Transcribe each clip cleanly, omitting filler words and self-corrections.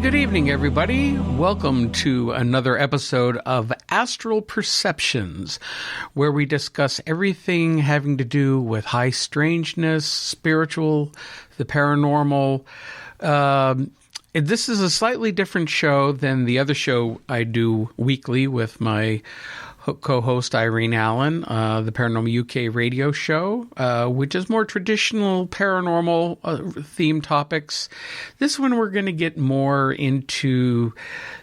Good evening, everybody. Welcome to another episode of Astral Perceptions, where we discuss everything having to do with high strangeness, spiritual, the paranormal. This is a slightly different show than the other show I do weekly with my co-host Irene Allen, the Paranormal UK radio show, which is more traditional paranormal themed topics. This one we're going to get more into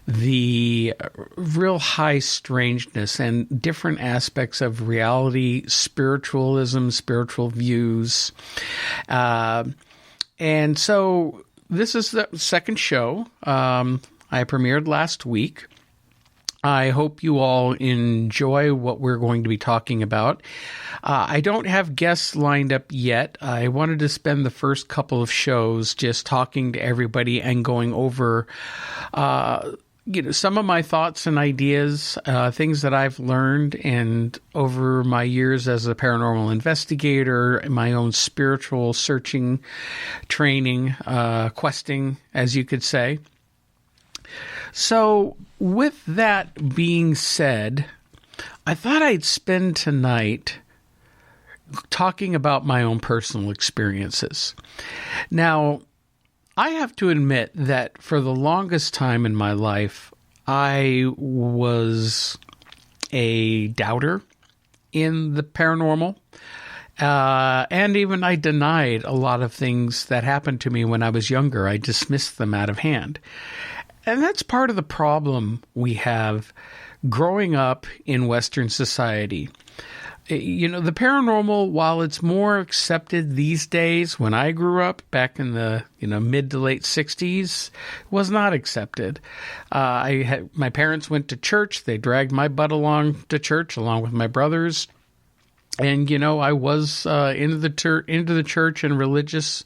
the real high strangeness and different aspects of reality, spiritualism, spiritual views. And so this is the second show. I premiered last week. I hope you all enjoy what we're going to be talking about. I don't have guests lined up yet. I wanted to spend the first couple of shows just talking to everybody and going over some of my thoughts and ideas, things that I've learned and over my years as a paranormal investigator, my own spiritual searching, training, questing, as you could say. So, with that being said, I thought I'd spend tonight talking about my own personal experiences. Now, I have to admit that for the longest time in my life, I was a doubter in the paranormal. And even I denied a lot of things that happened to me when I was younger. I dismissed them out of hand. And that's part of the problem we have growing up in Western society. You know, the paranormal, while it's more accepted these days, when I grew up back in the mid to late 60s, was not accepted. My parents went to church. They dragged my butt along to church along with my brothers. And, I was into the church and religious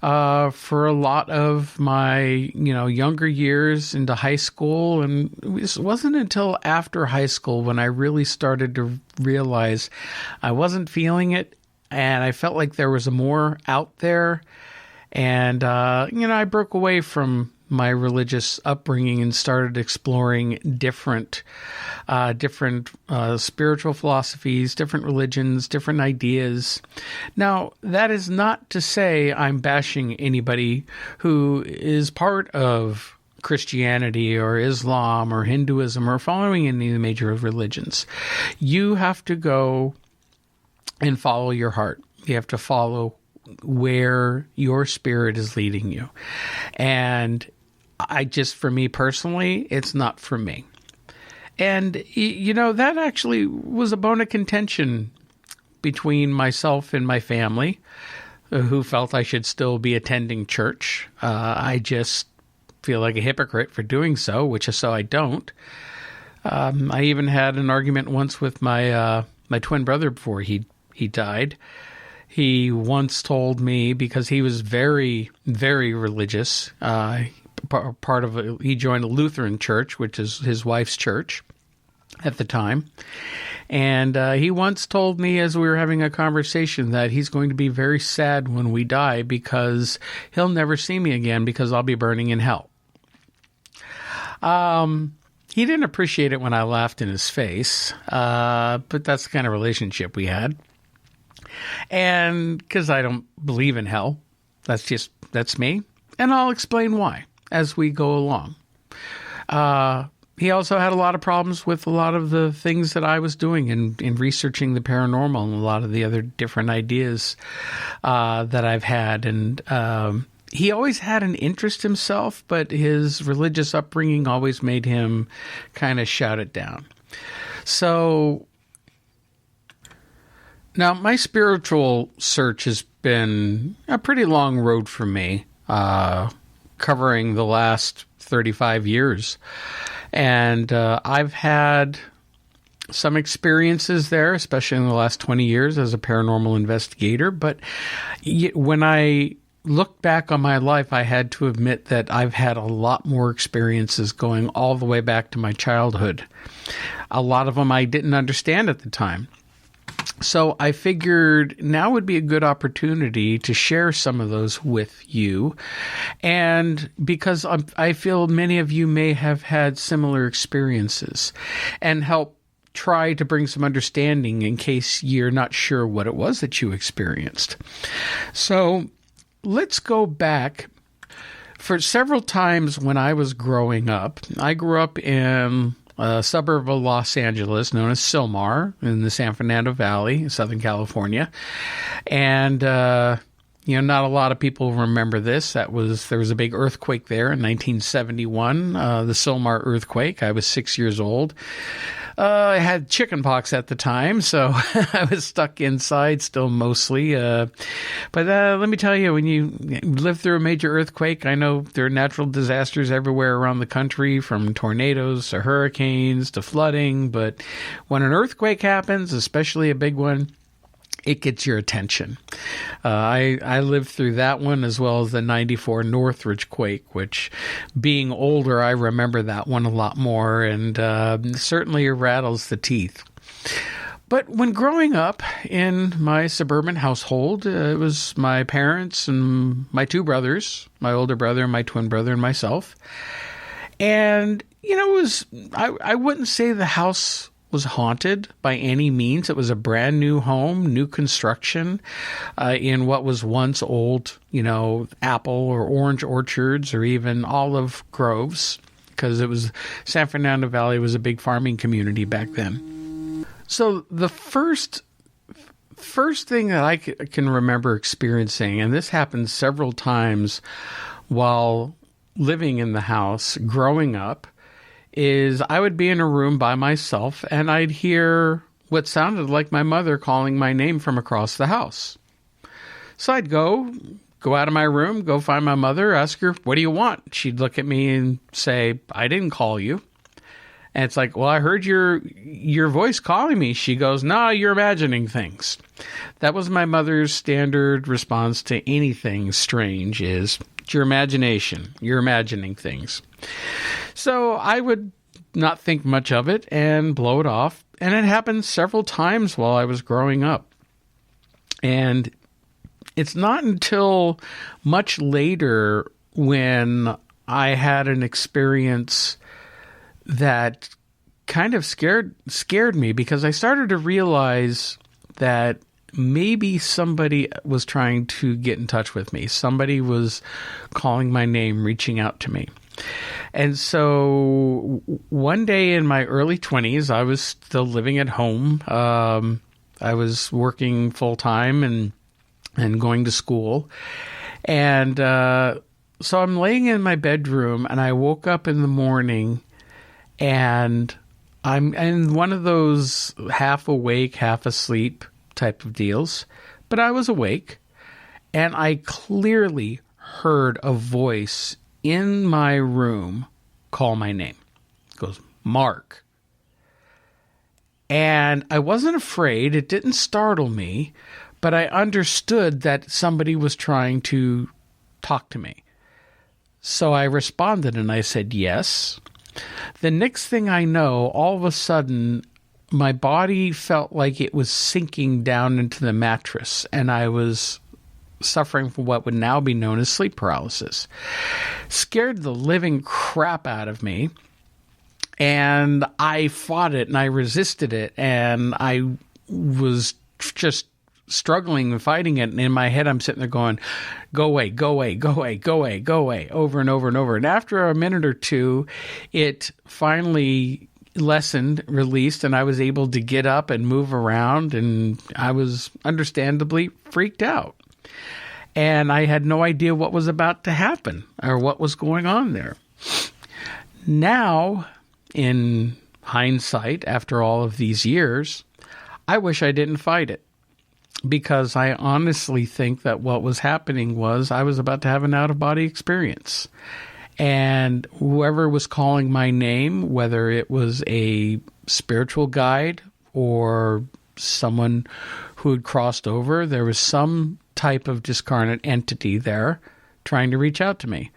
for a lot of my, younger years into high school. And it wasn't until after high school when I really started to realize I wasn't feeling it. And I felt like there was more out there. And, I broke away from my religious upbringing and started exploring different spiritual philosophies, different religions, different ideas. Now, that is not to say I'm bashing anybody who is part of Christianity or Islam or Hinduism or following any of the major religions. You have to go and follow your heart. You have to follow where your spirit is leading you. And for me personally, it's not for me. And, that actually was a bone of contention between myself and my family, who felt I should still be attending church. I just feel like a hypocrite for doing so, so I don't. I even had an argument once with my twin brother before he died. He once told me, because he was very, very religious, he joined a Lutheran church, which is his wife's church at the time. And he once told me, as we were having a conversation, that he's going to be very sad when we die because he'll never see me again because I'll be burning in hell. He didn't appreciate it when I laughed in his face, but that's the kind of relationship we had. And because I don't believe in hell, that's me. And I'll explain why as we go along. He also had a lot of problems with a lot of the things that I was doing in researching the paranormal and a lot of the other different ideas that I've had. And he always had an interest himself, but his religious upbringing always made him kind of shout it down. So now my spiritual search has been a pretty long road for me, covering the last 35 years. And I've had some experiences there, especially in the last 20 years as a paranormal investigator. But when I look back on my life, I had to admit that I've had a lot more experiences going all the way back to my childhood. A lot of them I didn't understand at the time. So I figured now would be a good opportunity to share some of those with you. And because I feel many of you may have had similar experiences, and help try to bring some understanding in case you're not sure what it was that you experienced. So let's go back. For several times when I was growing up, I grew up in a suburb of Los Angeles known as Silmar in the San Fernando Valley, Southern California. And, not a lot of people remember this. There was a big earthquake there in 1971, the Silmar earthquake. I was 6 years old. I had chickenpox at the time, so I was stuck inside still mostly. But let me tell you, when you live through a major earthquake, I know there are natural disasters everywhere around the country, from tornadoes to hurricanes to flooding. But when an earthquake happens, especially a big one, it gets your attention. I lived through that one as well as the 94 Northridge quake, which, being older, I remember that one a lot more, and certainly rattles the teeth. But when growing up in my suburban household, it was my parents and my two brothers, my older brother and my twin brother and myself. And, I wouldn't say the house was haunted by any means. It was a brand new home, new construction, in what was once old, apple or orange orchards or even olive groves, because it was San Fernando Valley was a big farming community back then. So the first thing that I can remember experiencing, and this happened several times while living in the house growing up, is I would be in a room by myself and I'd hear what sounded like my mother calling my name from across the house. So I'd go out of my room, go find my mother, ask her, "What do you want?" She'd look at me and say, "I didn't call you." And it's like, "Well, I heard your voice calling me." She goes, "No, you're imagining things." That was my mother's standard response to anything strange, is, "It's your imagination. You're imagining things." So I would not think much of it and blow it off. And it happened several times while I was growing up. And it's not until much later when I had an experience that kind of scared me, because I started to realize that maybe somebody was trying to get in touch with me. Somebody was calling my name, reaching out to me. And so one day in my early 20s, I was still living at home. I was working full time and going to school. And so I'm laying in my bedroom, and I woke up in the morning, and I'm in one of those half awake, half asleep type of deals. But I was awake, and I clearly heard a voice in my room call my name. It goes, "Mark." And I wasn't afraid. It didn't startle me, but I understood that somebody was trying to talk to me. So I responded and I said, "Yes." The next thing I know, all of a sudden, my body felt like it was sinking down into the mattress, and I was suffering from what would now be known as sleep paralysis. Scared the living crap out of me, and I fought it and I resisted it, and I was just struggling and fighting it. And in my head, I'm sitting there going, "Go away, go away, go away, go away, go away," over and over and over. And after a minute or two, it finally lessened, released, and I was able to get up and move around, and I was understandably freaked out. And I had no idea what was about to happen or what was going on there. Now, in hindsight, after all of these years, I wish I didn't fight it, because I honestly think that what was happening was I was about to have an out-of-body experience. And whoever was calling my name, whether it was a spiritual guide or someone who had crossed over, there was some type of discarnate entity there trying to reach out to me.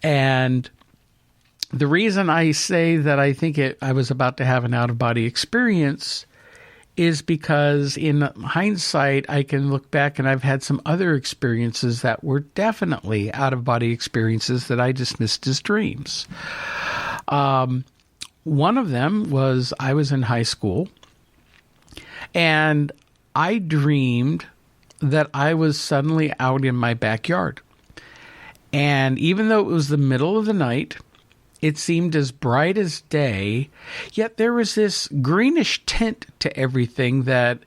And the reason I say that I think I was about to have an out-of-body experience is because in hindsight, I can look back and I've had some other experiences that were definitely out-of-body experiences that I dismissed as dreams. One of them was I was in high school, and I dreamed that I was suddenly out in my backyard. And even though it was the middle of the night, it seemed as bright as day, yet there was this greenish tint to everything that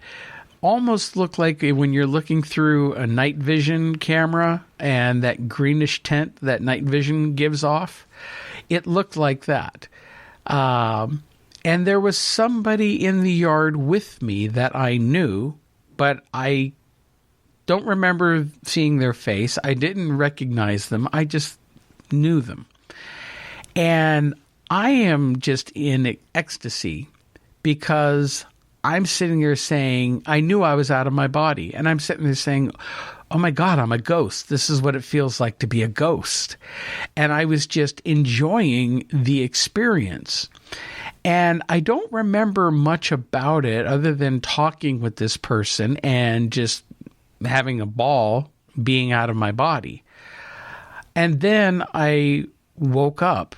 almost looked like when you're looking through a night vision camera and that greenish tint that night vision gives off. It looked like that. And there was somebody in the yard with me that I knew, but I don't remember seeing their face. I didn't recognize them. I just knew them. And I am just in ecstasy because I'm sitting there saying, I knew I was out of my body. And I'm sitting there saying, oh my God, I'm a ghost. This is what it feels like to be a ghost. And I was just enjoying the experience. And I don't remember much about it other than talking with this person and just having a ball being out of my body. And then I woke up.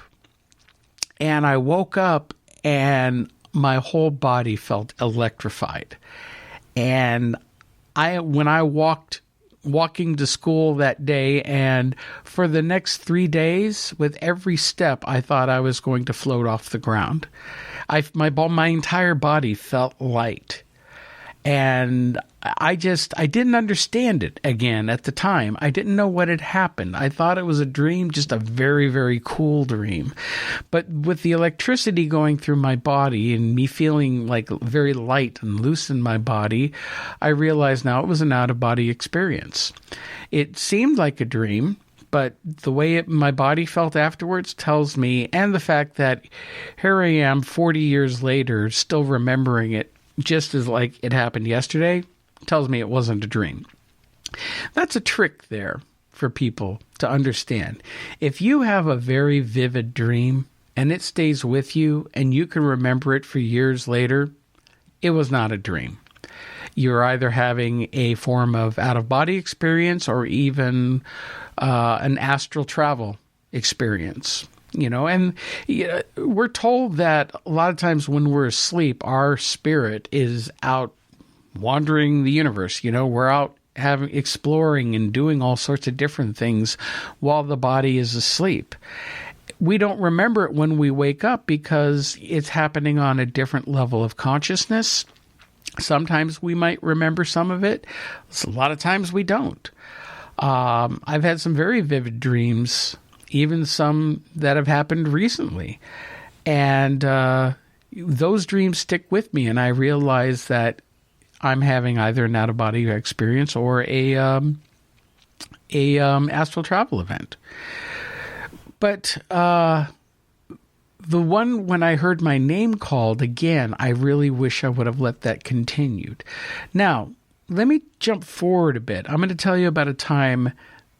And I woke up and my whole body felt electrified. And when I walking to school that day, and for the next 3 days, with every step, I thought I was going to float off the ground. My entire body felt light. And I didn't understand it again at the time. I didn't know what had happened. I thought it was a dream, just a very, very cool dream. But with the electricity going through my body and me feeling like very light and loose in my body, I realized now it was an out-of-body experience. It seemed like a dream, but the way my body felt afterwards tells me, and the fact that here I am 40 years later still remembering it just as like it happened yesterday, tells me it wasn't a dream. That's a trick there for people to understand. If you have a very vivid dream and it stays with you and you can remember it for years later, it was not a dream. You're either having a form of out-of-body experience or even an astral travel experience. And we're told that a lot of times when we're asleep, our spirit is out wandering the universe. We're out exploring and doing all sorts of different things while the body is asleep. We don't remember it when we wake up because it's happening on a different level of consciousness. Sometimes we might remember some of it. A lot of times we don't. I've had some very vivid dreams, even some that have happened recently. And those dreams stick with me, and I realize that I'm having either an out-of-body experience or a astral travel event. But the one when I heard my name called, again, I really wish I would have let that continued. Now, let me jump forward a bit. I'm going to tell you about a time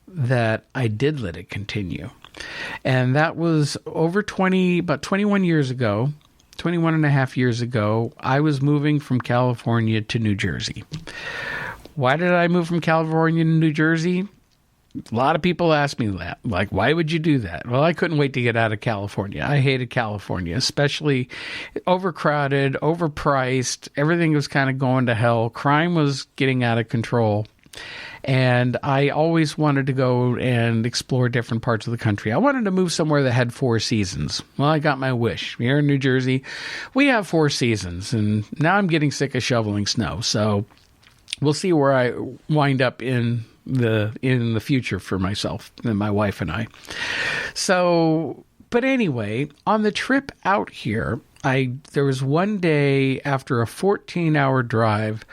that I did let it continue. And that was about 21 years ago, 21 and a half years ago, I was moving from California to New Jersey. Why did I move from California to New Jersey? A lot of people ask me that. Like, why would you do that? Well, I couldn't wait to get out of California. I hated California, especially overcrowded, overpriced. Everything was kind of going to hell. Crime was getting out of control. And I always wanted to go and explore different parts of the country. I wanted to move somewhere that had 4 seasons. Well, I got my wish. Here in New Jersey, we have 4 seasons. And now I'm getting sick of shoveling snow. So we'll see where I wind up in the future for myself and my wife and I. So, but anyway, on the trip out here, there was one day after a 14-hour drive,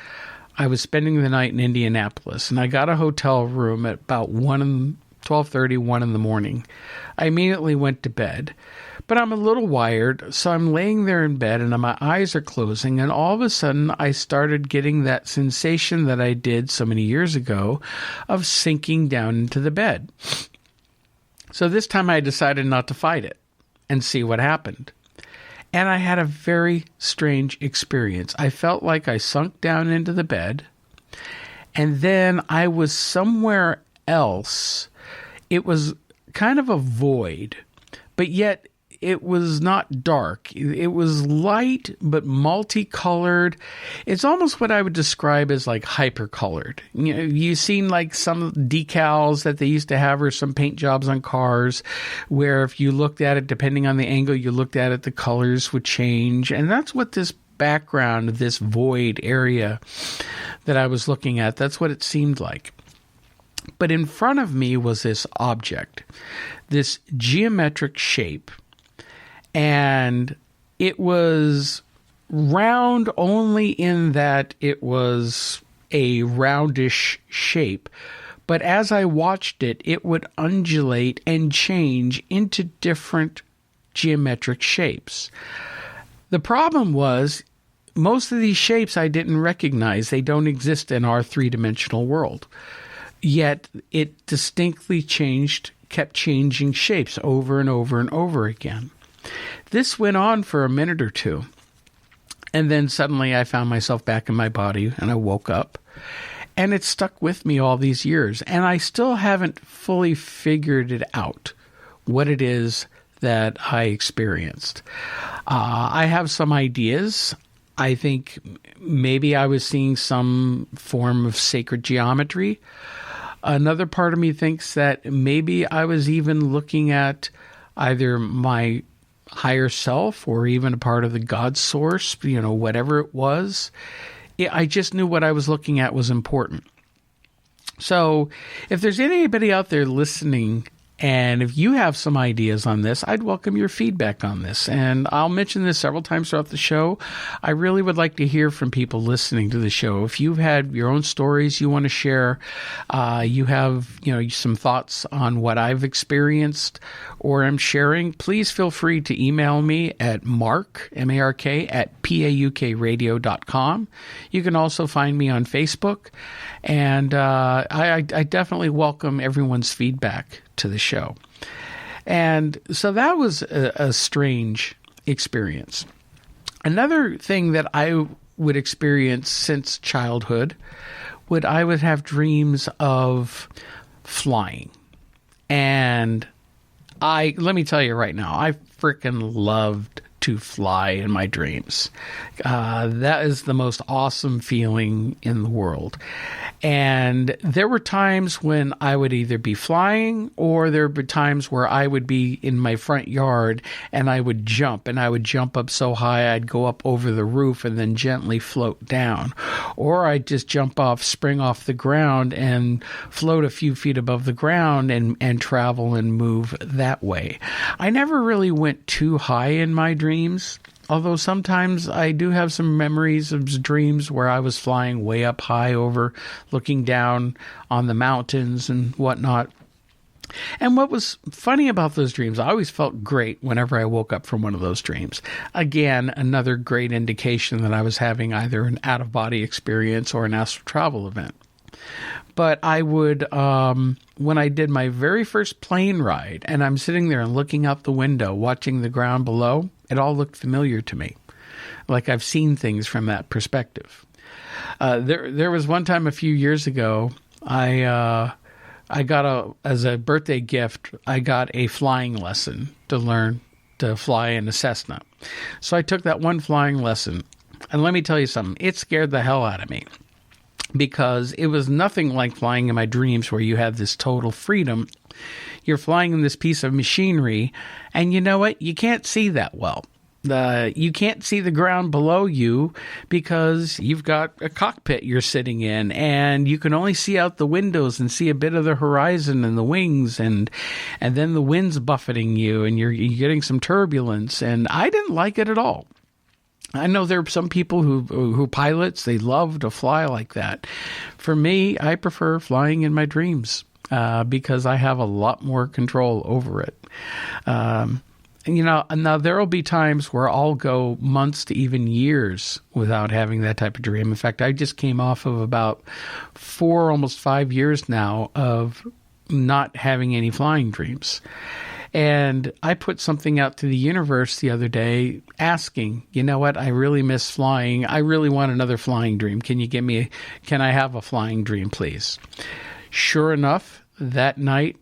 I was spending the night in Indianapolis, and I got a hotel room at about 12:30, 1 in the morning. I immediately went to bed, but I'm a little wired, so I'm laying there in bed, and my eyes are closing, and all of a sudden, I started getting that sensation that I did so many years ago of sinking down into the bed. So this time, I decided not to fight it and see what happened. And I had a very strange experience. I felt like I sunk down into the bed, and then I was somewhere else. It was kind of a void, but yet it was not dark. It was light, but multicolored. It's almost what I would describe as like hypercolored. You know, you've seen like some decals that they used to have or some paint jobs on cars where if you looked at it, depending on the angle you looked at it, the colors would change. And that's what this background, this void area that I was looking at, that's what it seemed like. But in front of me was this object, this geometric shape. And it was round only in that it was a roundish shape. But as I watched it, it would undulate and change into different geometric shapes. The problem was most of these shapes I didn't recognize. They don't exist in our three-dimensional world. Yet it distinctly kept changing shapes over and over and over again. This went on for a minute or two, and then suddenly I found myself back in my body, and I woke up, and it stuck with me all these years, and I still haven't fully figured it out, what it is that I experienced. I have some ideas. I think maybe I was seeing some form of sacred geometry. Another part of me thinks that maybe I was even looking at either my higher self or even a part of the God source, whatever it was. I just knew what I was looking at was important. So if there's anybody out there listening, and if you have some ideas on this, I'd welcome your feedback on this. And I'll mention this several times throughout the show. I really would like to hear from people listening to the show. If you've had your own stories you want to share, you have some thoughts on what I've experienced or am sharing, please feel free to email me at mark, M-A-R-K, at paukradio.com. You can also find me on Facebook. And I definitely welcome everyone's feedback to the show. And so that was a strange experience. Another thing that I would experience since childhood I would have dreams of flying. And let me tell you right now, I freaking loved to fly in my dreams. That is the most awesome feeling in the world. And there were times when I would either be flying or there would be times where I would be in my front yard and I would jump up so high I'd go up over the roof and then gently float down. Or I'd just spring off the ground and float a few feet above the ground and travel and move that way. I never really went too high in my dreams. Although sometimes I do have some memories of dreams where I was flying way up high over, looking down on the mountains and whatnot. And what was funny about those dreams, I always felt great whenever I woke up from one of those dreams. Again, another great indication that I was having either an out-of-body experience or an astral travel event. But I would, when I did my very first plane ride, and I'm sitting there and looking out the window, watching the ground below, it all looked familiar to me, like I've seen things from that perspective. There was one time a few years ago, I got as a birthday gift, I got a flying lesson to learn to fly in a Cessna. So I took that one flying lesson, and let me tell you something, it scared the hell out of me. Because it was nothing like flying in my dreams where you have this total freedom. You're flying in this piece of machinery, and you know what? You can't see that well. You can't see the ground below you because you've got a cockpit you're sitting in, and you can only see out the windows and see a bit of the horizon and the wings, and then the wind's buffeting you, and you're getting some turbulence, and I didn't like it at all. I know there are some people who pilots, they love to fly like that. For me, I prefer flying in my dreams because I have a lot more control over it. Now there will be times where I'll go months to even years without having that type of dream. In fact, I just came off of about 4, almost 5 years now of not having any flying dreams. And I put something out to the universe the other day asking, you know what, I really miss flying. I really want another flying dream. Can I have a flying dream, please? Sure enough, that night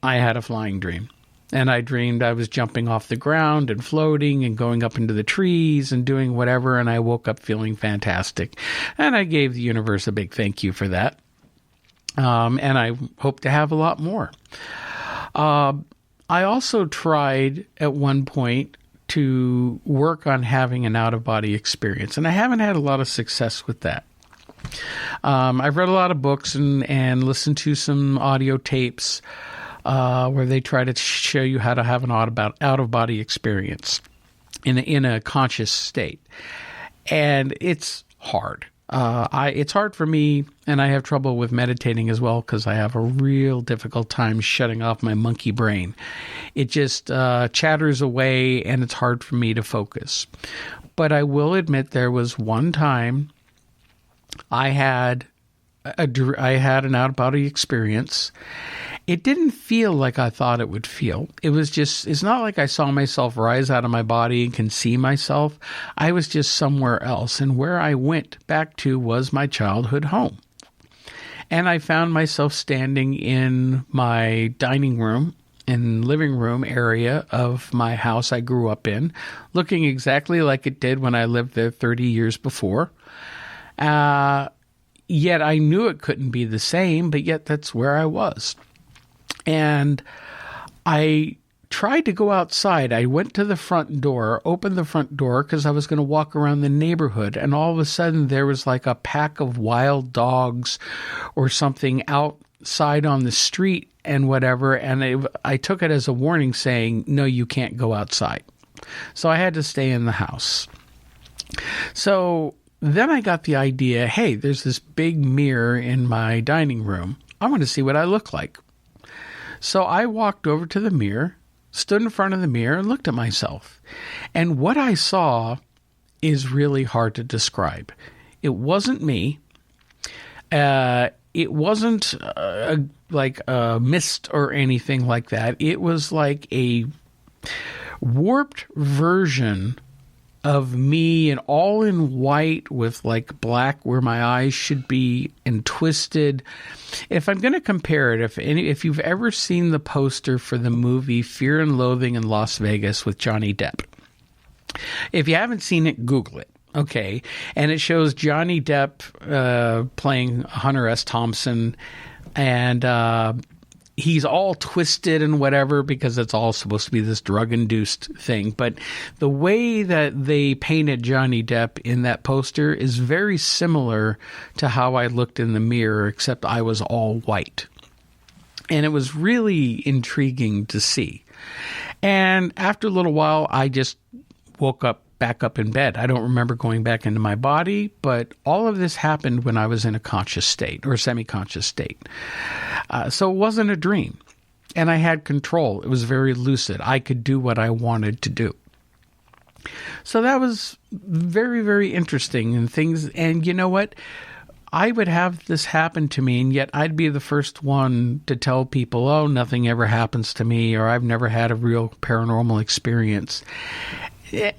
I had a flying dream. And I dreamed I was jumping off the ground and floating and going up into the trees and doing whatever. And I woke up feeling fantastic. And I gave the universe a big thank you for that. And I hope to have a lot more. I also tried at one point to work on having an out-of-body experience. And I haven't had a lot of success with that. I've read a lot of books and listened to some audio tapes where they try to show you how to have an out-of-body experience in a conscious state. And it's hard. It's hard for me, and I have trouble with meditating as well because I have a real difficult time shutting off my monkey brain. It just chatters away, and it's hard for me to focus. But I will admit there was one time I had an out-of-body experience. It didn't feel like I thought it would feel. It's not like I saw myself rise out of my body and can see myself. I was just somewhere else. And where I went back to was my childhood home. And I found myself standing in my dining room and living room area of my house I grew up in, looking exactly like it did when I lived there 30 years before. Yet I knew it couldn't be the same, but yet that's where I was. And I tried to go outside. I went to the front door, opened the front door because I was going to walk around the neighborhood. And all of a sudden there was like a pack of wild dogs or something outside on the street and whatever. And I took it as a warning saying, no, you can't go outside. So I had to stay in the house. So then I got the idea, hey, there's this big mirror in my dining room. I want to see what I look like. So I walked over to the mirror, stood in front of the mirror, and looked at myself. And what I saw is really hard to describe. It wasn't me. It wasn't like a mist or anything like that. It was like a warped version of me, and all in white with like black where my eyes should be and twisted. If I'm going to compare it, if you've ever seen the poster for the movie Fear and Loathing in Las Vegas with Johnny Depp, if you haven't seen it, Google it. Okay. And it shows Johnny Depp playing Hunter S. Thompson, and he's all twisted and whatever because it's all supposed to be this drug-induced thing. But the way that they painted Johnny Depp in that poster is very similar to how I looked in the mirror, except I was all white. And it was really intriguing to see. And after a little while, I just woke back up in bed. I don't remember going back into my body, but all of this happened when I was in a conscious state or semi-conscious state. So it wasn't a dream, and I had control. It was very lucid. I could do what I wanted to do. So that was very, very interesting and things. And you know what? I would have this happen to me, and yet I'd be the first one to tell people, oh, nothing ever happens to me, or I've never had a real paranormal experience.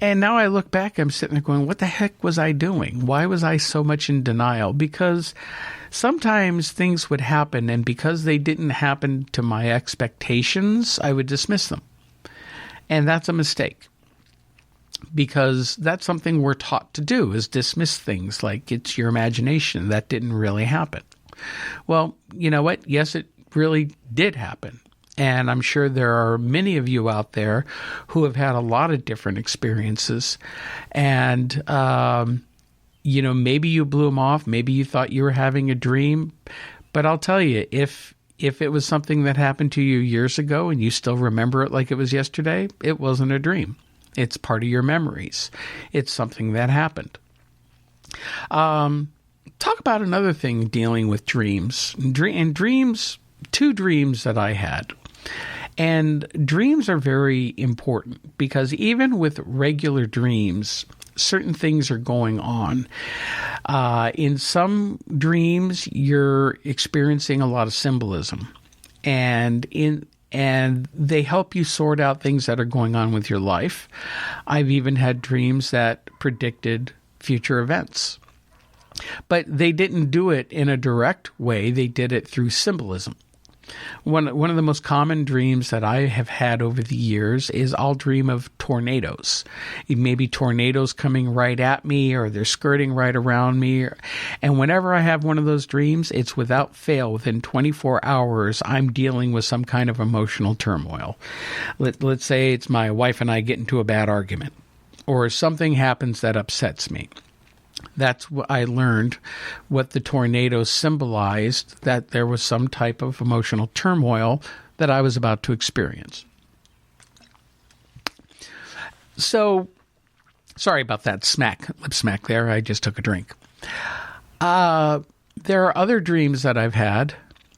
And now I look back, I'm sitting there going, what the heck was I doing? Why was I so much in denial? Because sometimes things would happen, and because they didn't happen to my expectations, I would dismiss them. And that's a mistake. Because that's something we're taught to do, is dismiss things like it's your imagination. That didn't really happen. Well, you know what? Yes, it really did happen. And I'm sure there are many of you out there who have had a lot of different experiences. And, maybe you blew them off. Maybe you thought you were having a dream. But I'll tell you, if it was something that happened to you years ago and you still remember it like it was yesterday, it wasn't a dream. It's part of your memories. It's something that happened. Talk about another thing dealing with dreams. Dreams, two dreams that I had. And dreams are very important because even with regular dreams, certain things are going on. In some dreams, you're experiencing a lot of symbolism. And and they help you sort out things that are going on with your life. I've even had dreams that predicted future events. But they didn't do it in a direct way. They did it through symbolism. One of the most common dreams that I have had over the years is I'll dream of tornadoes. Maybe tornadoes coming right at me, or they're skirting right around me. And whenever I have one of those dreams, it's without fail. Within 24 hours, I'm dealing with some kind of emotional turmoil. Let's say it's my wife and I get into a bad argument, or something happens that upsets me. That's what I learned, what the tornado symbolized, that there was some type of emotional turmoil that I was about to experience. So, sorry about that lip smack there. I just took a drink. There are other dreams that I've had.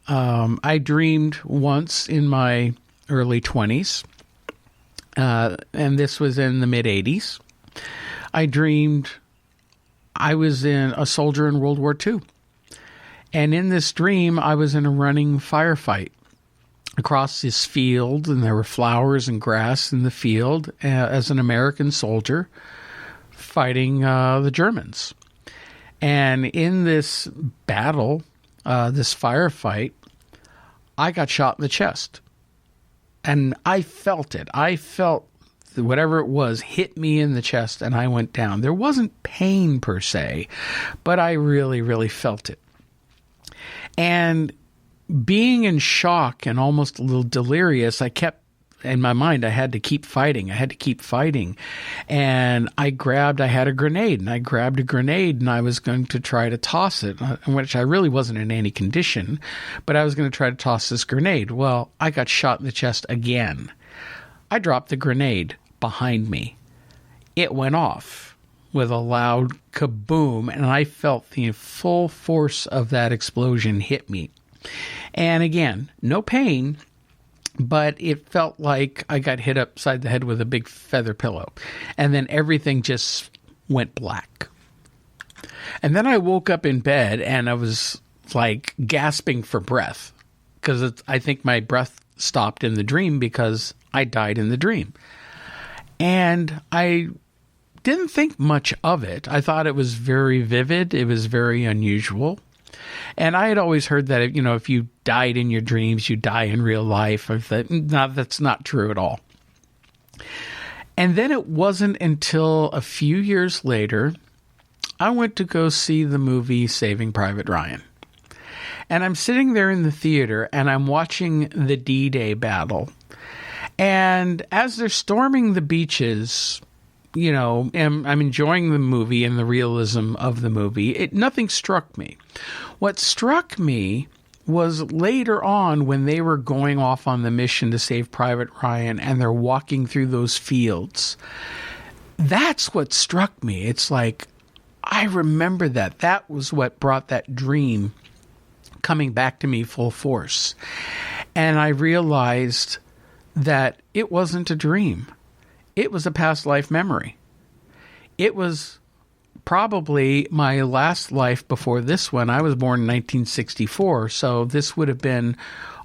I dreamed once in my early 20s, and this was in the mid-80s. I dreamed I was a soldier in World War II. And in this dream, I was in a running firefight across this field, and there were flowers and grass in the field as an American soldier fighting the Germans. And in this battle, this firefight, I got shot in the chest. And I felt it. I felt whatever it was hit me in the chest, and I went down. There wasn't pain per se, but I really, really felt it. And being in shock and almost a little delirious, I kept, in my mind, I had to keep fighting. I had to keep fighting. And I had a grenade, and I grabbed a grenade, and I was going to try to toss it, which I really wasn't in any condition, but I was going to try to toss this grenade. Well, I got shot in the chest again. I dropped the grenade behind me. It went off with a loud kaboom, and I felt the full force of that explosion hit me. And again, no pain, but it felt like I got hit upside the head with a big feather pillow. And then everything just went black. And then I woke up in bed, and I was like gasping for breath, because I think my breath stopped in the dream because I died in the dream. And I didn't think much of it. I thought it was very vivid. It was very unusual. And I had always heard that, if you died in your dreams, you die in real life. That's not true at all. And then it wasn't until a few years later, I went to go see the movie Saving Private Ryan. And I'm sitting there in the theater, and I'm watching the D-Day battle. And as they're storming the beaches, I'm enjoying the movie and the realism of the movie. Nothing struck me. What struck me was later on when they were going off on the mission to save Private Ryan, and they're walking through those fields. That's what struck me. It's like, I remember that. That was what brought that dream coming back to me full force. And I realized that it wasn't a dream. It was a past life memory. It was probably my last life before this one. I was born in 1964, so this would have been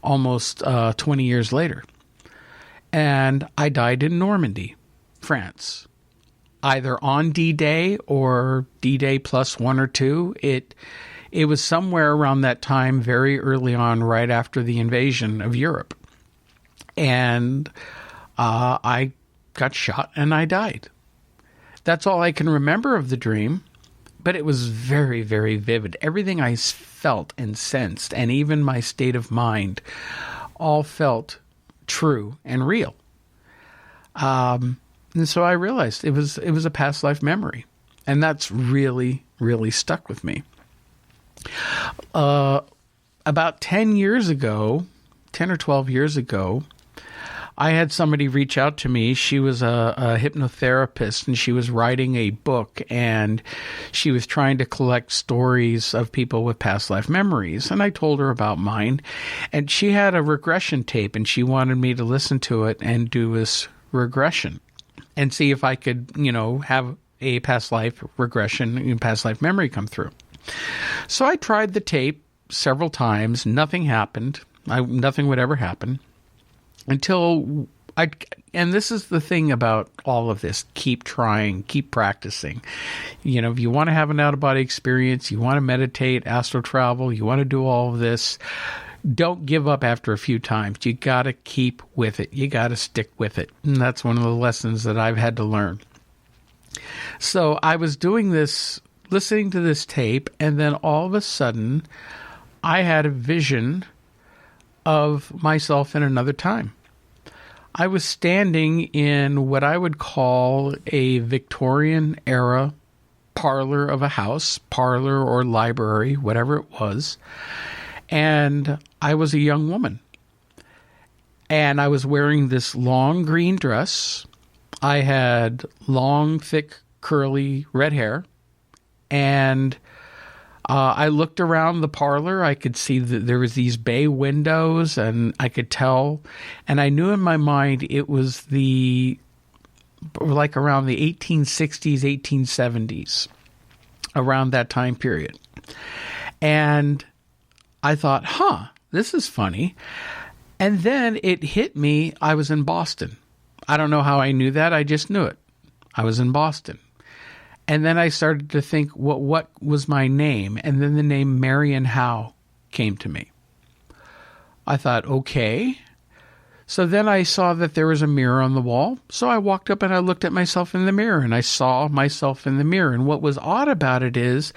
almost 20 years later. And I died in Normandy, France. Either on D-Day or D-Day plus 1 or 2. It was somewhere around that time, very early on, right after the invasion of Europe. And I got shot and I died. That's all I can remember of the dream, but it was very, very vivid. Everything I felt and sensed, and even my state of mind, all felt true and real. And so I realized it was a past life memory, and that's really, really stuck with me. About 10 or 12 years ago, I had somebody reach out to me. She was a hypnotherapist, and she was writing a book, and she was trying to collect stories of people with past life memories. And I told her about mine, and she had a regression tape, and she wanted me to listen to it and do this regression and see if I could, have a past life regression, past life memory come through. So I tried the tape several times. Nothing happened. Nothing would ever happen. until and this is the thing about all of this, keep trying, keep practicing. If you want to have an out-of-body experience, you want to meditate, astral travel, you want to do all of this, don't give up after a few times. You got to keep with it. You got to stick with it. And that's one of the lessons that I've had to learn. So I was doing this, listening to this tape, and then all of a sudden I had a vision of myself in another time. I was standing in what I would call a Victorian era parlor of a house, parlor or library, whatever it was. And I was a young woman. And I was wearing this long green dress. I had long, thick, curly red hair. And I looked around the parlor. I could see that there was these bay windows, and I could tell. And I knew in my mind it was like around the 1860s, 1870s, around that time period. And I thought, this is funny. And then it hit me, I was in Boston. I don't know how I knew that. I just knew it. I was in Boston. And then I started to think, what was my name? And then the name Marion Howe came to me. I thought, okay. So then I saw that there was a mirror on the wall. So I walked up and I looked at myself in the mirror, and I saw myself in the mirror. And what was odd about it is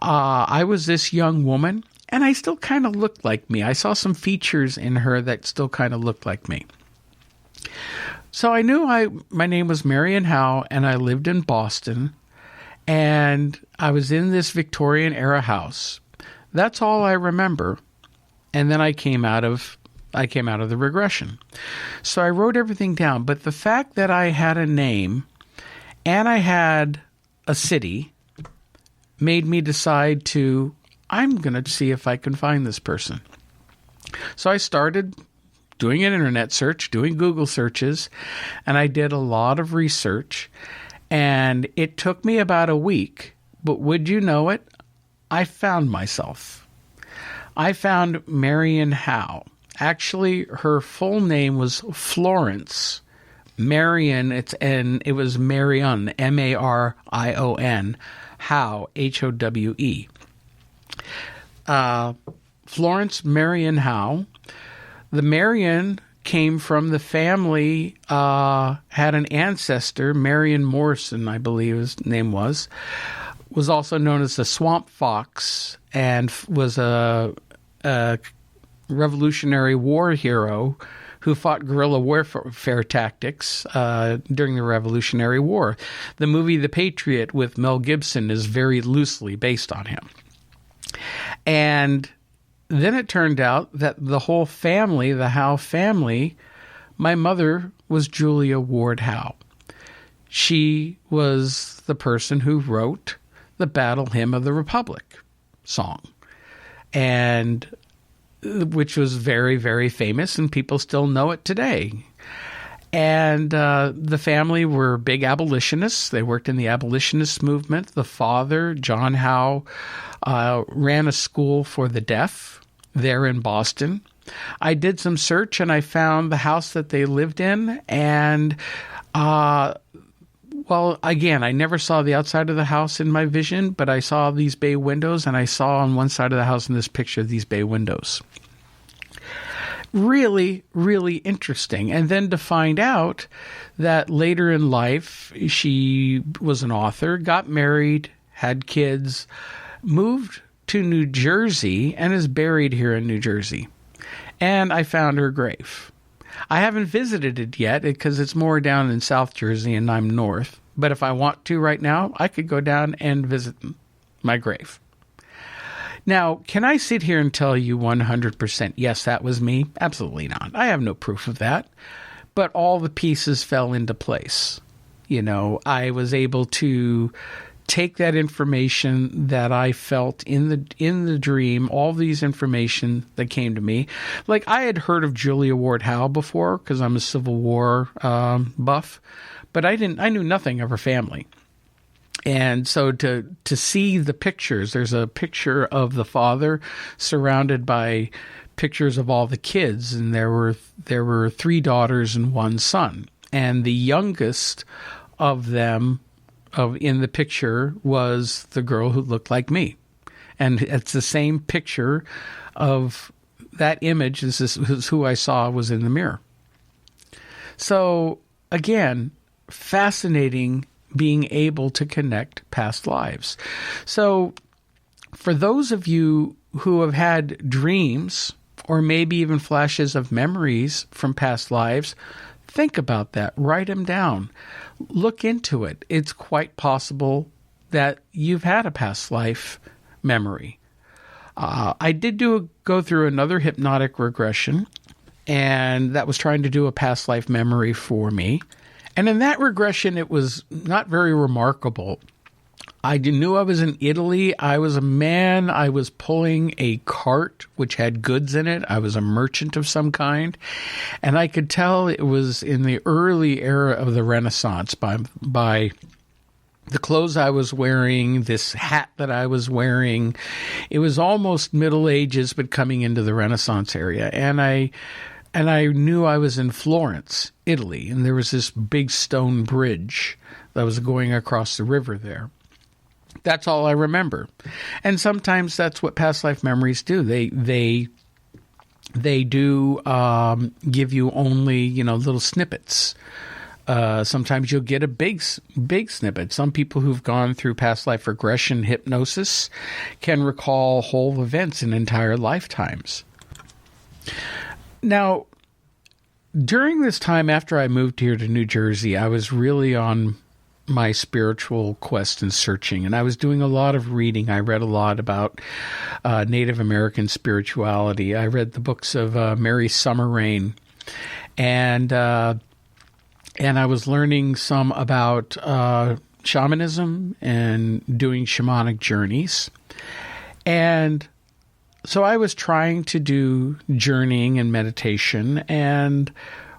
I was this young woman, and I still kind of looked like me. I saw some features in her that still kind of looked like me. So I knew my name was Marion Howe, and I lived in Boston, and I was in this Victorian era house. That's all I remember. And then I came out of the regression. So I wrote everything down. But the fact that I had a name and I had a city made me decide I'm going to see if I can find this person. So I started doing an internet search, doing Google searches, and I did a lot of research, and it took me about a week, but would you know it, I found myself. I found Marion Howe. Actually, her full name was Florence Marion. It was Marion, Marion, Howe, Howe. Florence Marion Howe. The Marion came from the family, had an ancestor, Marion Morrison, I believe his name was also known as the Swamp Fox, and was a Revolutionary War hero who fought guerrilla warfare tactics during the Revolutionary War. The movie The Patriot with Mel Gibson is very loosely based on him. And then it turned out that the whole family, the Howe family, my mother was Julia Ward Howe. She was the person who wrote the Battle Hymn of the Republic song, and which was very, very famous, and people still know it today. And the family were big abolitionists. They worked in the abolitionist movement. The father, John Howe, ran a school for the deaf there in Boston. I did some search, and I found the house that they lived in. And, again, I never saw the outside of the house in my vision, but I saw these bay windows, and I saw on one side of the house in this picture these bay windows. Really, really interesting. And then to find out that later in life, she was an author, got married, had kids, moved to New Jersey, and is buried here in New Jersey. And I found her grave. I haven't visited it yet because it's more down in South Jersey and I'm north. But if I want to right now, I could go down and visit my grave. Now, can I sit here and tell you 100%, yes, that was me? Absolutely not. I have no proof of that. But all the pieces fell into place. I was able to take that information that I felt in the dream, all these information that came to me. Like, I had heard of Julia Ward Howe before because I'm a Civil War buff, but I knew nothing of her family. And so to see the pictures, there's a picture of the father surrounded by pictures of all the kids, and there were 3 daughters and 1 son, and the youngest of them in the picture was the girl who looked like me. And it's the same picture of that image as who I saw was in the mirror. So again, fascinating being able to connect past lives. So for those of you who have had dreams or maybe even flashes of memories from past lives, think about that. Write them down. Look into it. It's quite possible that you've had a past life memory. I did go through another hypnotic regression, and that was trying to do a past life memory for me. And in that regression, it was not very remarkable. I knew I was in Italy. I was a man. I was pulling a cart which had goods in it. I was a merchant of some kind. And I could tell it was in the early era of the Renaissance by the clothes I was wearing, this hat that I was wearing. It was almost Middle Ages, but coming into the Renaissance area. And I knew I was in Florence, Italy, and there was this big stone bridge that was going across the river there. That's all I remember. And sometimes that's what past life memories do. They do give you only, little snippets. Sometimes you'll get a big snippet. Some people who've gone through past life regression hypnosis can recall whole events in entire lifetimes. Now, during this time after I moved here to New Jersey, I was really on my spiritual quest and searching, and I was doing a lot of reading. I read a lot about Native American spirituality. I read the books of Mary Summer Rain, and I was learning some about shamanism and doing shamanic journeys. And so I was trying to do journeying and meditation, and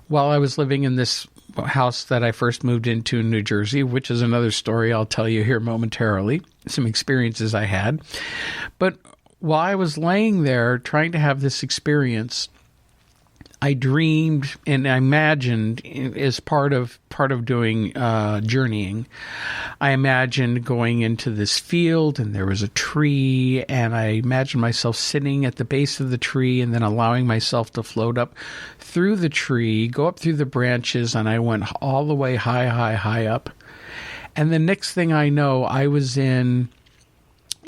while I was living in this house that I first moved into in New Jersey, which is another story I'll tell you here momentarily, some experiences I had. But while I was laying there trying to have this experience, I dreamed and I imagined, as part of doing journeying, I imagined going into this field and there was a tree, and I imagined myself sitting at the base of the tree and then allowing myself to float up through the tree, go up through the branches, and I went all the way high up. And the next thing I know, I was in,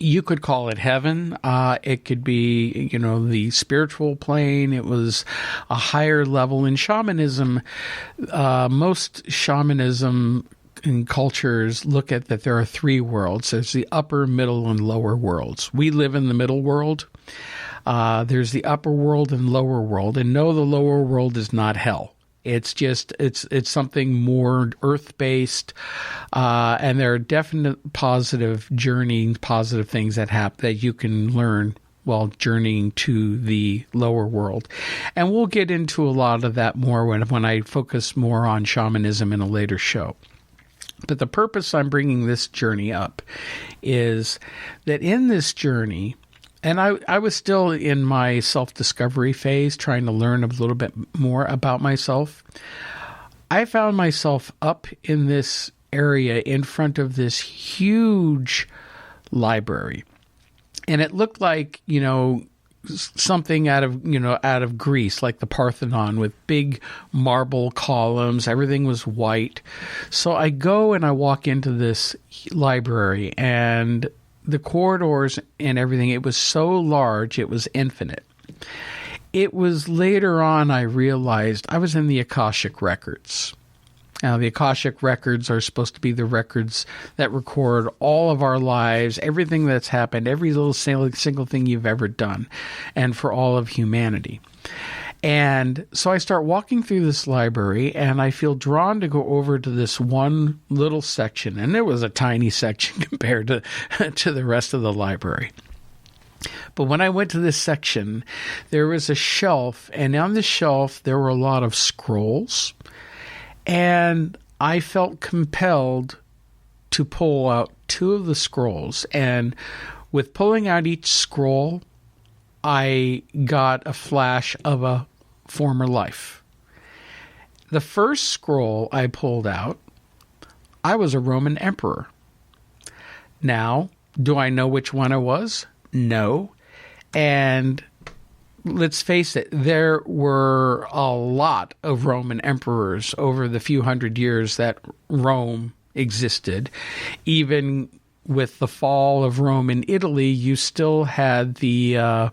you could call it heaven. It could be, the spiritual plane. It was a higher level. In shamanism, most shamanism and cultures look at that there are 3 worlds. There's the upper, middle, and lower worlds. We live in the middle world. There's the upper world and lower world. And no, the lower world is not hell. It's just, it's something more earth-based, and there are definite positive things that happen that you can learn while journeying to the lower world. And we'll get into a lot of that more when I focus more on shamanism in a later show. But the purpose I'm bringing this journey up is that in this journey, and I was still in my self-discovery phase, trying to learn a little bit more about myself. I found myself up in this area in front of this huge library. And it looked like, something out of Greece, like the Parthenon, with big marble columns. Everything was white. So I go and I walk into this library, and the corridors and everything, it was so large, it was infinite. It was later on I realized I was in the Akashic Records. Now, the Akashic Records are supposed to be the records that record all of our lives, everything that's happened, every little single thing you've ever done, and for all of humanity. And so I start walking through this library, and I feel drawn to go over to this one little section. And it was a tiny section compared to the rest of the library. But when I went to this section, there was a shelf, and on the shelf, there were a lot of scrolls. And I felt compelled to pull out 2 of the scrolls. And with pulling out each scroll, I got a flash of a former life. The first scroll I pulled out, I was a Roman emperor. Now, do I know which one I was? No. And let's face it, there were a lot of Roman emperors over the few hundred years that Rome existed. Even with the fall of Rome in Italy, you still had the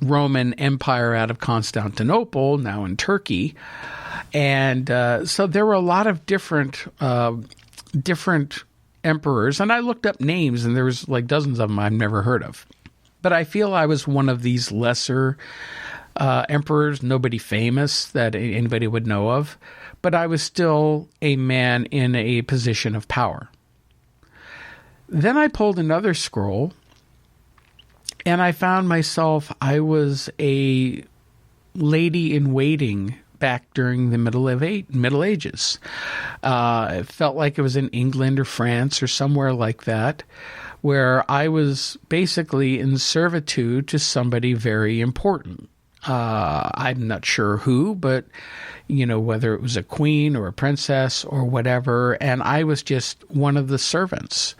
Roman Empire out of Constantinople, now in Turkey. And so there were a lot of different emperors. And I looked up names, and there was like dozens of them I've never heard of. But I feel I was one of these lesser emperors, nobody famous that anybody would know of. But I was still a man in a position of power. Then I pulled another scroll, and I found myself, I was a lady in waiting back during the Middle Ages. It felt like it was in England or France or somewhere like that, where I was basically in servitude to somebody very important. I'm not sure who, but, whether it was a queen or a princess or whatever, and I was just one of the servants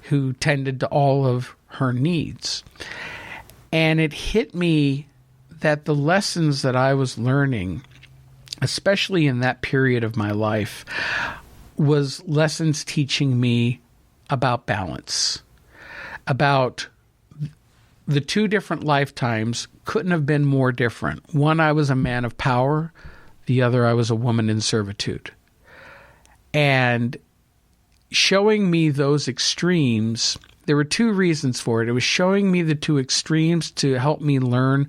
who tended to all of her needs. And it hit me that the lessons that I was learning, especially in that period of my life, was lessons teaching me about balance, about the two different lifetimes couldn't have been more different. One, I was a man of power. The other, I was a woman in servitude. And showing me those extremes, there were two reasons for it. It was showing me the two extremes to help me learn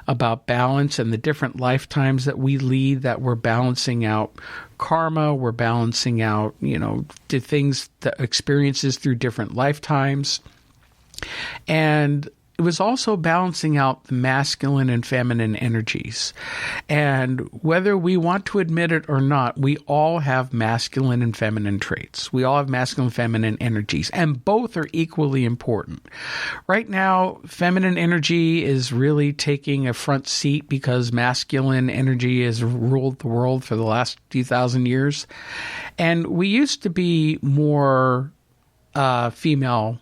about balance and the different lifetimes that we lead, that we're balancing out karma, we're balancing out, the things, the experiences through different lifetimes. And it was also balancing out the masculine and feminine energies. And whether we want to admit it or not, we all have masculine and feminine traits. We all have masculine and feminine energies, and both are equally important. Right now, feminine energy is really taking a front seat because masculine energy has ruled the world for the last few thousand years. And we used to be more female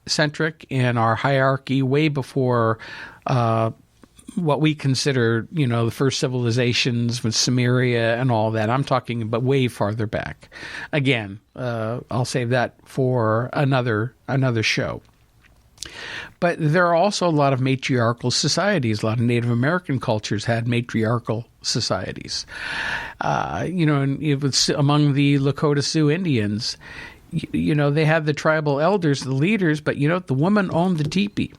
centric in our hierarchy way before what we consider, the first civilizations with Sumeria and all that. I'm talking about way farther back. Again, I'll save that for another show. But there are also a lot of matriarchal societies. A lot of Native American cultures had matriarchal societies. And it was among the Lakota Sioux Indians. They had the tribal elders, the leaders, but, the woman owned the teepee.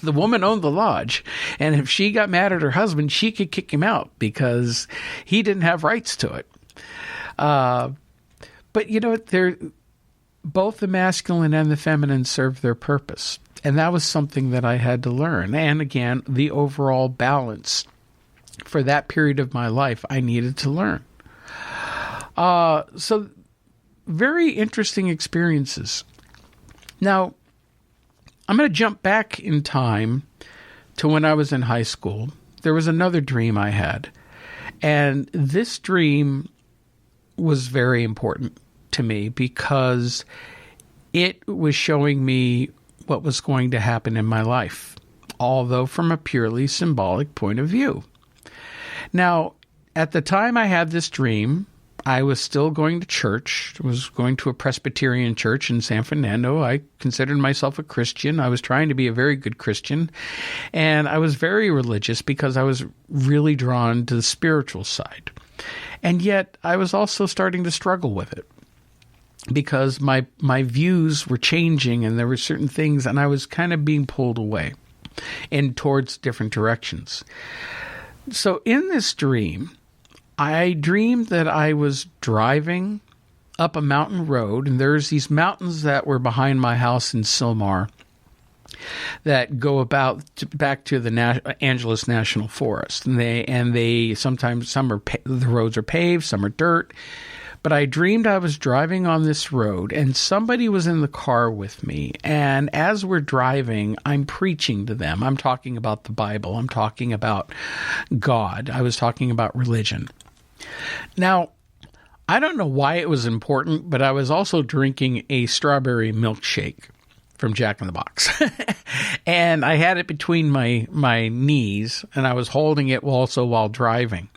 The woman owned the lodge. And if she got mad at her husband, she could kick him out because he didn't have rights to it. But, they're both the masculine and the feminine serve their purpose. And that was something that I had to learn. And again, the overall balance for that period of my life, I needed to learn. So very interesting experiences. Now, I'm going to jump back in time to when I was in high school. There was another dream I had. And this dream was very important to me because it was showing me what was going to happen in my life, although from a purely symbolic point of view. Now, at the time I had this dream, I was still going to church. I was going to a Presbyterian church in San Fernando. I considered myself a Christian. I was trying to be a very good Christian. And I was very religious because I was really drawn to the spiritual side. And yet I was also starting to struggle with it because my views were changing and there were certain things, and I was kind of being pulled away and towards different directions. So in this dream, I dreamed that I was driving up a mountain road, and there's these mountains that were behind my house in Silmar that go back to the Angeles National Forest. And they sometimes the roads are paved, some are dirt, but I dreamed I was driving on this road and somebody was in the car with me. And as we're driving, I'm preaching to them. I'm talking about the Bible. I'm talking about God. I was talking about religion. Now, I don't know why it was important, but I was also drinking a strawberry milkshake from Jack in the Box. And I had it between my knees, and I was holding it also while driving.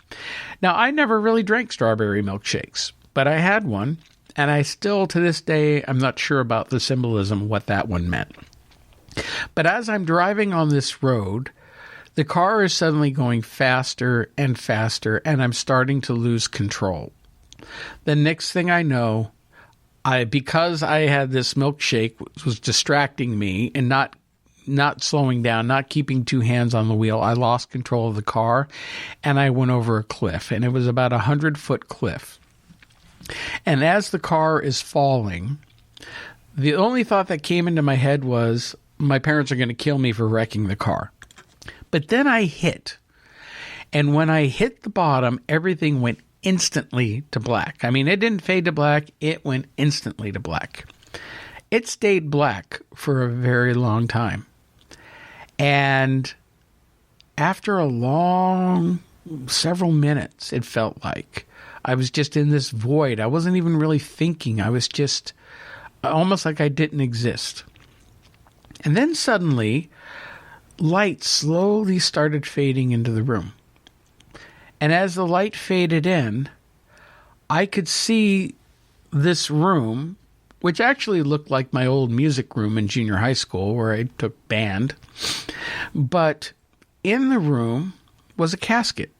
Now, I never really drank strawberry milkshakes, but I had one, and I still, to this day, I'm not sure about the symbolism of what that one meant. But as I'm driving on this road, the car is suddenly going faster and faster, and I'm starting to lose control. The next thing I know, because I had this milkshake was distracting me and not slowing down, not keeping two hands on the wheel, I lost control of the car and I went over a cliff, and it was about 100-foot cliff. And as the car is falling, the only thought that came into my head was, my parents are going to kill me for wrecking the car. But then I hit. And when I hit the bottom, everything went instantly to black. I mean, it didn't fade to black. It went instantly to black. It stayed black for a very long time. And after a long, several minutes, it felt like I was just in this void. I wasn't even really thinking. I was just almost like I didn't exist. And then suddenly, light slowly started fading into the room. And as the light faded in, I could see this room, which actually looked like my old music room in junior high school where I took band. But in the room was a casket.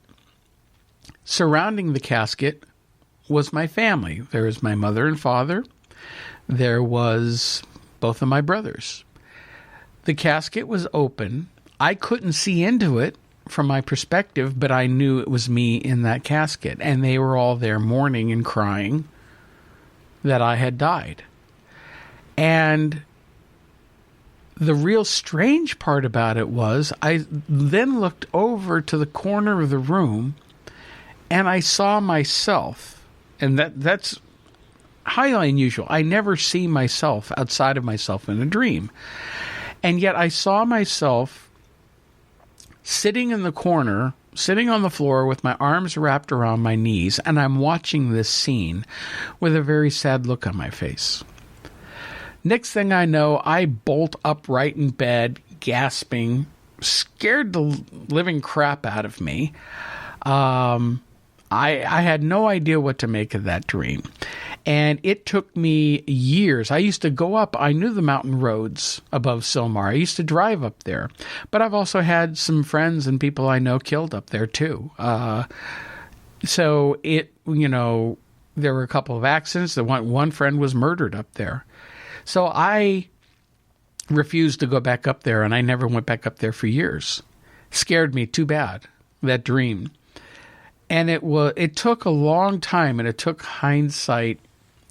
Surrounding the casket was my family. There was my mother and father. There was both of my brothers. The casket was open. I couldn't see into it from my perspective, but I knew it was me in that casket, and they were all there mourning and crying that I had died. And the real strange part about it was I then looked over to the corner of the room and I saw myself, and that's highly unusual. I never see myself outside of myself in a dream. And yet I saw myself sitting in the corner, sitting on the floor with my arms wrapped around my knees, and I'm watching this scene with a very sad look on my face. Next thing I know, I bolt upright in bed, gasping, scared the living crap out of me. I had no idea what to make of that dream. And it took me years. I used to go up. I knew the mountain roads above Silmar. I used to drive up there. But I've also had some friends and people I know killed up there too. So there were a couple of accidents. One friend was murdered up there. So I refused to go back up there, and I never went back up there for years. Scared me too bad, that dream. And it took a long time, and it took hindsight.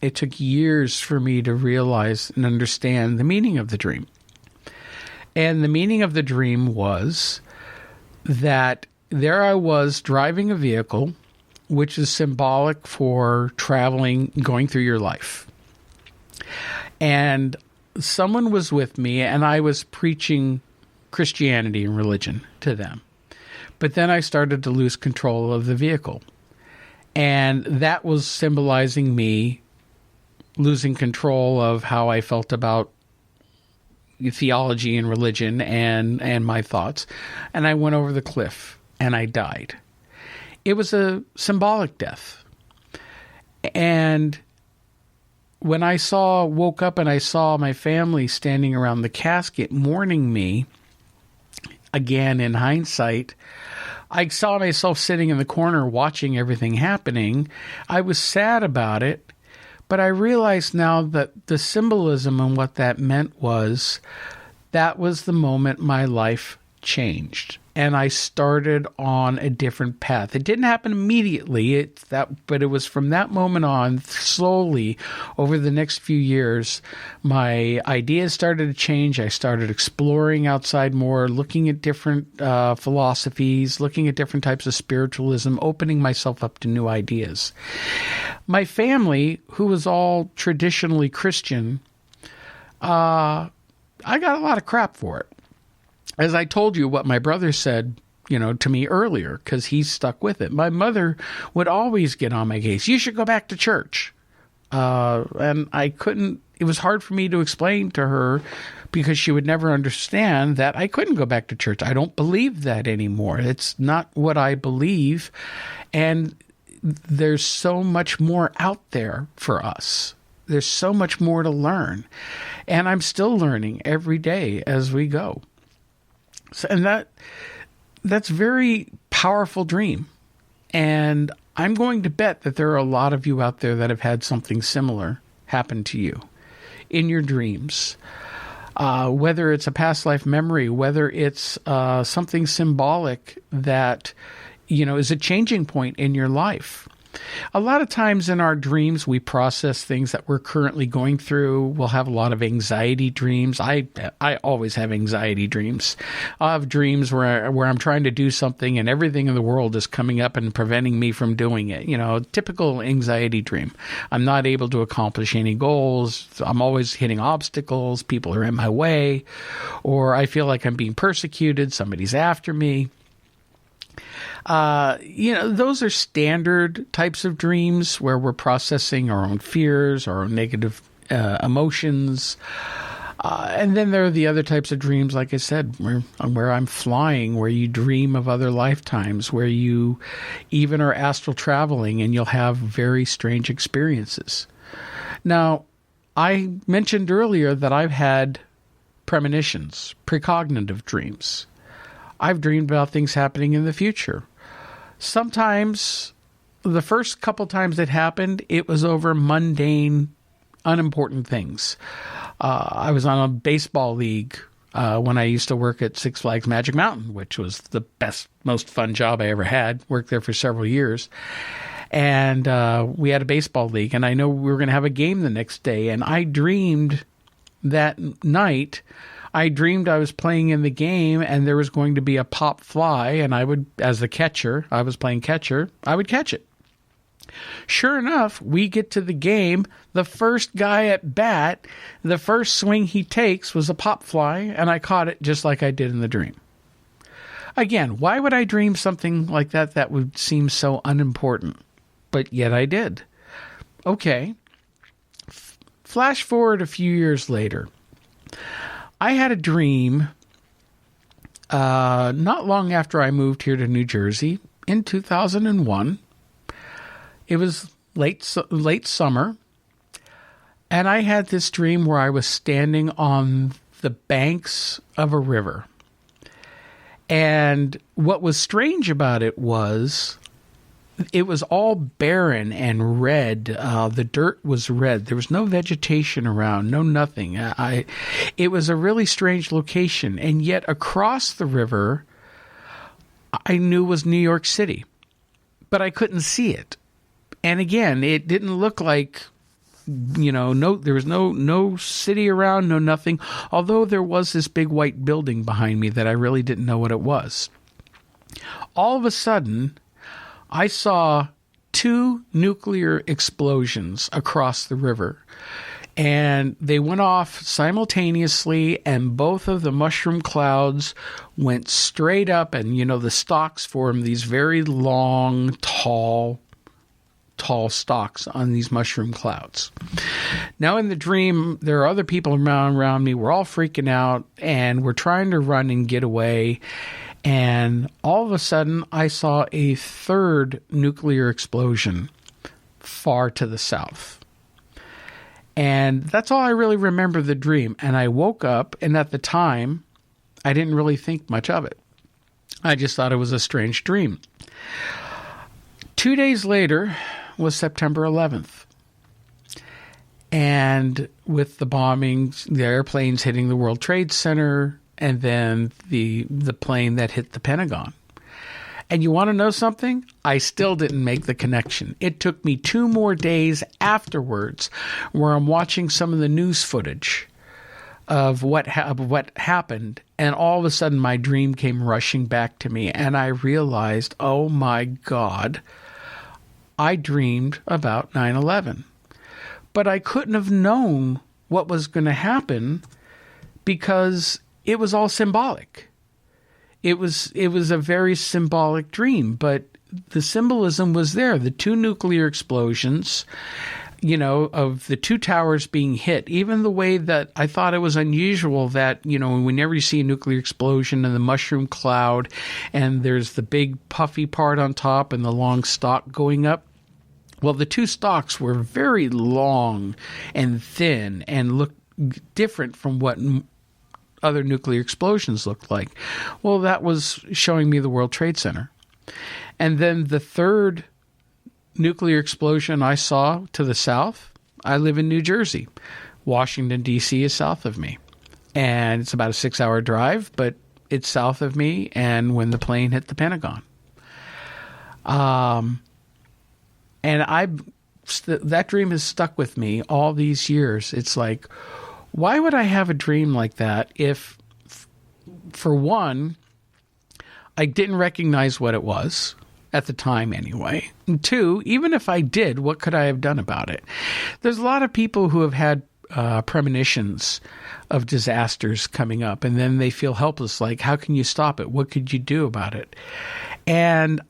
It took years for me to realize and understand the meaning of the dream. And the meaning of the dream was that there I was driving a vehicle, which is symbolic for traveling, going through your life. And someone was with me, and I was preaching Christianity and religion to them. But then I started to lose control of the vehicle. And that was symbolizing me losing control of how I felt about theology and religion and my thoughts. And I went over the cliff and I died. It was a symbolic death. And when I woke up and I saw my family standing around the casket mourning me, again, in hindsight, I saw myself sitting in the corner watching everything happening. I was sad about it, but I realized now that the symbolism and what that meant was that was the moment my life changed, and I started on a different path. It didn't happen immediately, but it was from that moment on, slowly, over the next few years, my ideas started to change. I started exploring outside more, looking at different philosophies, looking at different types of spiritualism, opening myself up to new ideas. My family, who was all traditionally Christian, I got a lot of crap for it. As I told you what my brother said, to me earlier, because he's stuck with it. My mother would always get on my case. You should go back to church. And I couldn't, it was hard for me to explain to her because she would never understand that I couldn't go back to church. I don't believe that anymore. It's not what I believe. And there's so much more out there for us. There's so much more to learn. And I'm still learning every day as we go. So, and that's very powerful dream. And I'm going to bet that there are a lot of you out there that have had something similar happen to you in your dreams. Whether it's a past life memory, whether it's something symbolic that, is a changing point in your life. A lot of times in our dreams, we process things that we're currently going through. We'll have a lot of anxiety dreams. I always have anxiety dreams. I'll have dreams where I'm trying to do something and everything in the world is coming up and preventing me from doing it. Typical anxiety dream. I'm not able to accomplish any goals. I'm always hitting obstacles. People are in my way. Or I feel like I'm being persecuted. Somebody's after me. Those are standard types of dreams where we're processing our own fears, our own negative emotions. And then there are the other types of dreams, like I said, where I'm flying, where you dream of other lifetimes, where you even are astral traveling and you'll have very strange experiences. Now, I mentioned earlier that I've had premonitions, precognitive dreams. I've dreamed about things happening in the future. Sometimes, the first couple times it happened, it was over mundane, unimportant things. I was on a baseball league when I used to work at Six Flags Magic Mountain, which was the best, most fun job I ever had. Worked there for several years. And we had a baseball league, and I know we were going to have a game the next day. And I dreamed that night, I was playing in the game and there was going to be a pop fly, and I would, as the catcher, I was playing catcher, I would catch it. Sure enough, we get to the game. The first guy at bat, the first swing he takes was a pop fly, and I caught it just like I did in the dream. Again, why would I dream something like that would seem so unimportant? But yet I did. Okay. Flash forward a few years later. I had a dream not long after I moved here to New Jersey in 2001. It was late summer, and I had this dream where I was standing on the banks of a river. And what was strange about it was it was all barren and red. The dirt was red. There was no vegetation around, no nothing. It was a really strange location. And yet across the river, I knew was New York City. But I couldn't see it. And again, it didn't look like, there was no city around, no nothing. Although there was this big white building behind me that I really didn't know what it was. All of a sudden, I saw 2 nuclear explosions across the river, and they went off simultaneously, and both of the mushroom clouds went straight up, and, the stalks formed these very long, tall stalks on these mushroom clouds. Now in the dream, there are other people around me. We're all freaking out, and we're trying to run and get away. And all of a sudden, I saw a 3rd nuclear explosion far to the south. And that's all I really remember of the dream. And I woke up, and at the time, I didn't really think much of it. I just thought it was a strange dream. 2 days later was September 11th. And with the bombings, the airplanes hitting the World Trade Center, and then the plane that hit the Pentagon. And you want to know something? I still didn't make the connection. It took me 2 more days afterwards where I'm watching some of the news footage of what happened, and all of a sudden my dream came rushing back to me, and I realized, oh my God, I dreamed about 9/11. But I couldn't have known what was going to happen because it was all symbolic. It was a very symbolic dream, but the symbolism was there. The 2 nuclear explosions, of the 2 towers being hit, even the way that I thought it was unusual that, whenever you see a nuclear explosion and the mushroom cloud and there's the big puffy part on top and the long stalk going up. Well, the 2 stalks were very long and thin and looked different from what other nuclear explosions looked like. Well, that was showing me the World Trade Center. And then the 3rd nuclear explosion I saw to the south, I live in New Jersey. Washington, D.C. is south of me. And it's about a 6-hour drive, but it's south of me, and when the plane hit the Pentagon. And that dream has stuck with me all these years. It's like, why would I have a dream like that if, for one, I didn't recognize what it was at the time anyway? And 2, even if I did, what could I have done about it? There's a lot of people who have had premonitions of disasters coming up, and then they feel helpless, like, how can you stop it? What could you do about it? And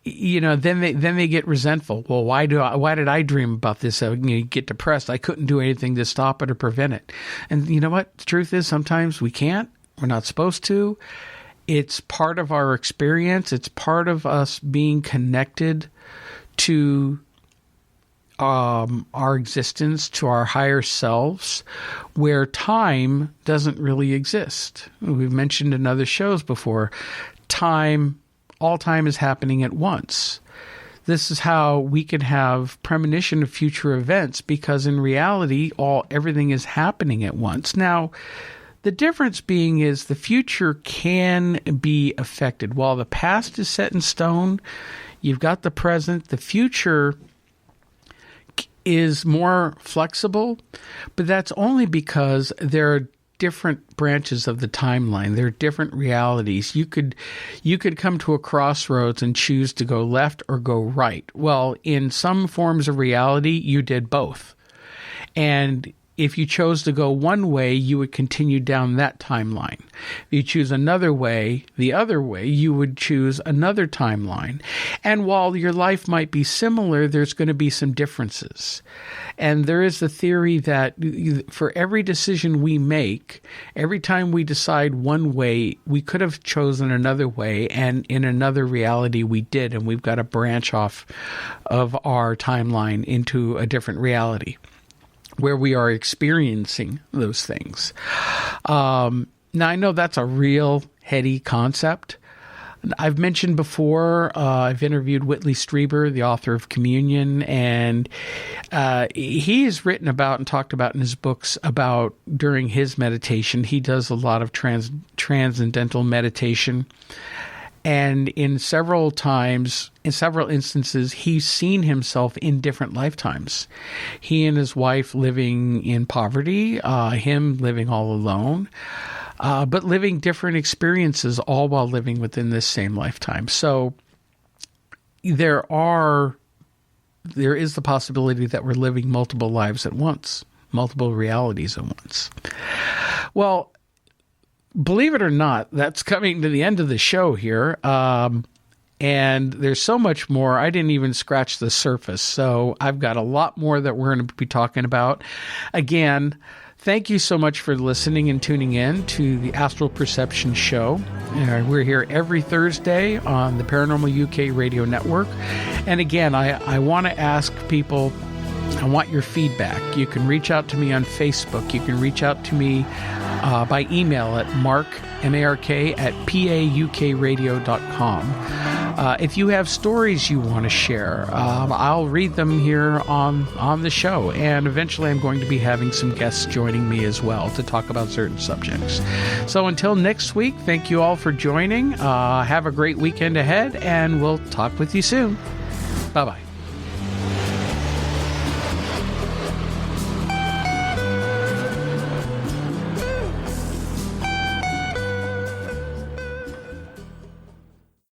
then they get resentful. Well, why did I dream about this? You get depressed. I couldn't do anything to stop it or prevent it. And you know what? The truth is, sometimes we can't. We're not supposed to. It's part of our experience. It's part of us being connected to our existence, to our higher selves, where time doesn't really exist. We've mentioned in other shows before, all time is happening at once. This is how we can have premonition of future events, because in reality, everything is happening at once. Now, the difference being is the future can be affected. While the past is set in stone, you've got the present. The future is more flexible, but that's only because there are different branches of the timeline. There are different realities. You could come to a crossroads and choose to go left or go right. Well, in some forms of reality, you did both. And if you chose to go one way, you would continue down that timeline. If you choose another way, the other way, you would choose another timeline. And while your life might be similar, there's going to be some differences. And there is the theory that for every decision we make, every time we decide one way, we could have chosen another way, and in another reality we did, and we've got to branch off of our timeline into a different reality where we are experiencing those things. Now, I know that's a real heady concept. I've mentioned before, I've interviewed Whitley Strieber, the author of Communion, and he has written about and talked about in his books about during his meditation. He does a lot of transcendental meditation. And in several instances, he's seen himself in different lifetimes. He and his wife living in poverty, him living all alone, but living different experiences, all while living within this same lifetime. So there is the possibility that we're living multiple lives at once, multiple realities at once. Well, believe it or not, that's coming to the end of the show here. And there's so much more. I didn't even scratch the surface. So I've got a lot more that we're going to be talking about. Again, thank you so much for listening and tuning in to the Astral Perception Show. We're here every Thursday on the Paranormal UK Radio Network. And again, I want to ask people, I want your feedback. You can reach out to me on Facebook. You can reach out to me by email at mark@paukradio.com. If you have stories you want to share, I'll read them here on the show. And eventually I'm going to be having some guests joining me as well to talk about certain subjects. So until next week, thank you all for joining. Have a great weekend ahead, and we'll talk with you soon. Bye-bye.